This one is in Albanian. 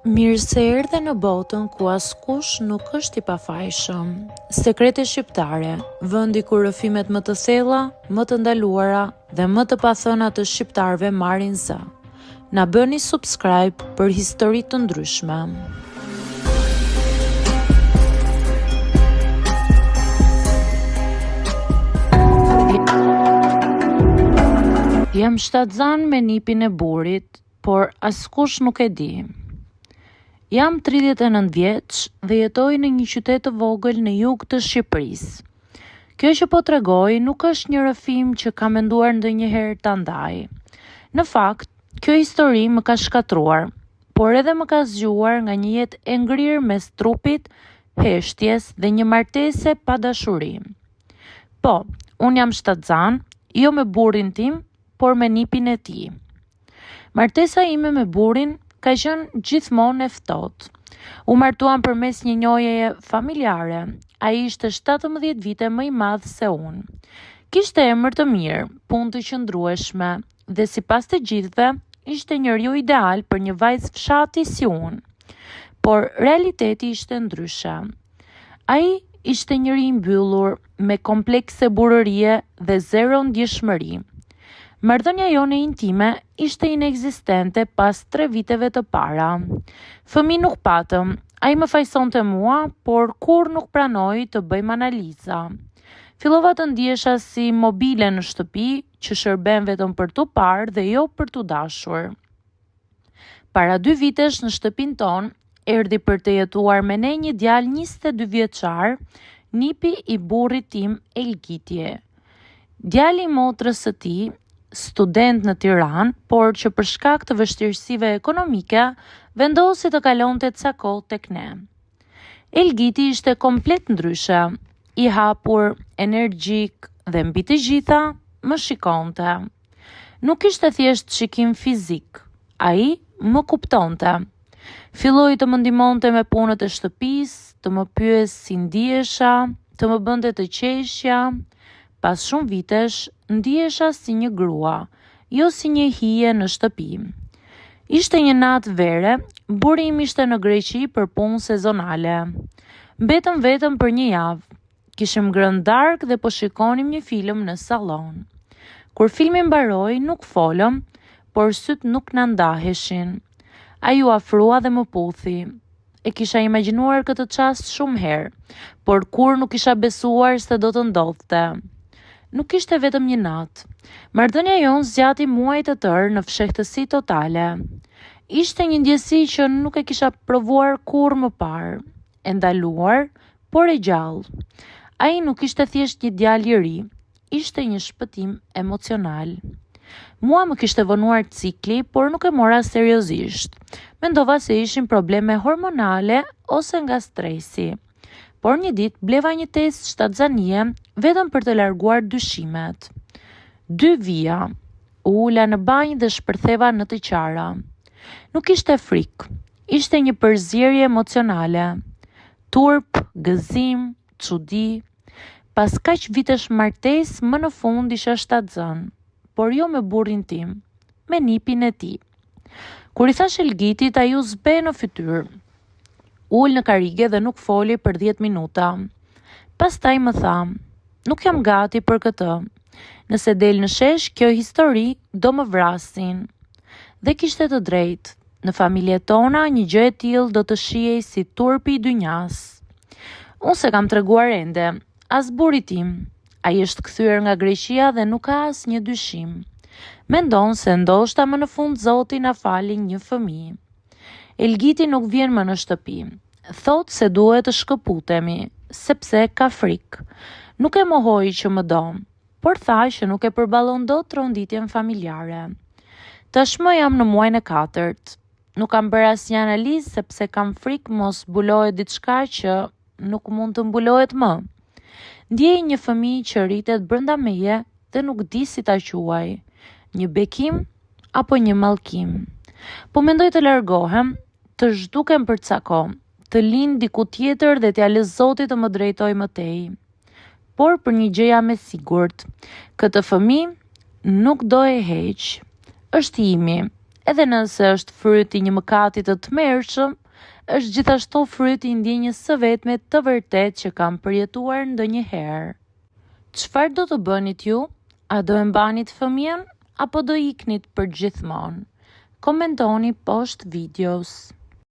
Mirë se erdhe në botën ku askush nuk është i pafajshëm. Sekrete shqiptare, vendi ku rrëfimet më të thella, më të ndaluara dhe më të pathëna të shqiptarëve marrin zë. Na bëni subscribe për histori të ndryshme. Jam shtatzan me nipin e burrit, por askush nuk e di. Jam 39 vjeç dhe jetoj në një qytet të vogël në jug të Shqipërisë. Kjo që po tregoj nuk është një rrëfim që kam menduar ndonjëherë ta ndaj. Në fakt, kjo histori më ka shkatruar, por edhe më ka zgjuar nga një jetë e ngrirë mes trupit, heshtjes dhe një martese pa dashuri. Po, unë jam shtatzan, jo me burrin tim, por me nipin e tij. Martesa ime me burrin ka qenë gjithmonë e ftohtë. U martuam përmes një njohjeje familjare. Ai ishte 17 vite më i madh se unë. Kishte emër të mirë, punë të qëndrueshme dhe sipas të gjithëve ishte njeriu ideal për një vajzë fshati si unë. Por realiteti ishte ndryshe. Ai ishte njeri i mbyllur me komplekse burërie dhe zero ndjeshmëri. Marrëdhënia jone intime ishte inekzistente pas 3 viteve të para. Fëmijë nuk patëm, ai më fajsonte mua, por kur nuk pranoi të bëjmë analiza. Fillova të ndihesha si mobile në shtëpi, që shërben vetëm për t'u parë dhe jo për t'u dashur. Para 2 vitesh në shtëpinë tonë, erdhi për të jetuar me ne një djalë 22 vjeçar, nipi i burrit tim Elgitje. Djali i motrës së tij, student në Tiranë, por që për shkak të vështirësive ekonomike vendosi të kalonte ca kohë tek ne. Elgiti ishte komplet ndryshe, i hapur, energjik dhe mbi të gjitha më shikonte. Nuk ishte thjesht shikim fizik, ai më kuptonte. Filloi të më ndihmonte me punët e shtëpisë, të më pyes si ndihesha, të më bënte të qeshja. Pas shumë vitesh, ndihesha si një grua, jo si një hije në shtëpi. Ishte një natë vere, burri im ishte në Greqi për punë sezonale. Mbetëm vetëm për një javë. Kishim ngrënë darkë dhe po shikonim një film në sallon. Kur filmi mbaroi, nuk folëm, por syt nuk na ndaheshin. Ai u afrua dhe më puthi. E kisha imagjinuar këtë çast shumë herë, por kur nuk isha besuar se do të ndodhte. Nuk ishte vetëm një natë. Marrëdhënia jonë zgjati muaj të tërë në fshehtësi totale. Ishte një ndjesi që nuk e kisha provuar kurrë më parë. E ndaluar, por e gjallë. Ai nuk ishte thjesht një djalë i ri, ishte një shpëtim emocional. Mua më kishte vonuar cikli, por nuk e mora seriozisht. Mendova se ishin probleme hormonale ose nga stresi. Por një ditë bleva një test shtatzanie vetëm për të larguar dyshimet. 2 vija, u ula në banjë dhe shpërtheva në të qara. Nuk ishte frikë, ishte një përzierje emocionale. Turp, gëzim, çudi. Pas kaq vitesh martesë, më në fund isha shtatzan, por jo me burrin tim, me nipin e tij. Kur i thash Elgitit, ai u zbe në fytyrë. Ull në karige dhe nuk foli për 10 minuta. Pastaj më tha, nuk jam gati për këtë. Nëse del në shesh, kjo histori do më vrasin. Dhe kishte të drejtë. Në familjet tona, një gjë e tillë do të shihej si turpi i dynjas. Unë se kam treguar ende, as burri tim. Ai është kthyer nga Greqia dhe nuk ka asnjë dyshim. Mendon se ndoshta më në fund Zoti na fali një fëmijë. Elgiti nuk vjen më në shtëpi. Thot se duhet të shkëputemi, sepse ka frikë. Nuk e mohoi që më do, por tha që nuk e përballon dot tronditjen familjare. Tashmë jam në muajin e 4. Nuk kam bërë asnjë analizë sepse kam frikë mos zbulohet diçka që nuk mund të mbulohet më. Ndjej një fëmijë që rritet brenda meje dhe nuk di si ta quaj. Një bekim apo një mallkim. Po mendoj të largohem, të zhdukem për ca kohë, të lind diku tjetër dhe t'ja lë Zoti të më drejtoj më tej. Por për një gjë jam e sigurt, këtë fëmijë nuk do e heq. Është imi, Edhe nëse është fryt i një mëkati të tmerrshëm, është gjithashtu fryt i ndjenjës së vetme të vërtet që kam përjetuar ndonjëherë. Çfarë do të bënit ju? A do e mbanit fëmijën apo do iknit për gjithmonë? Komentoni poshtë videos.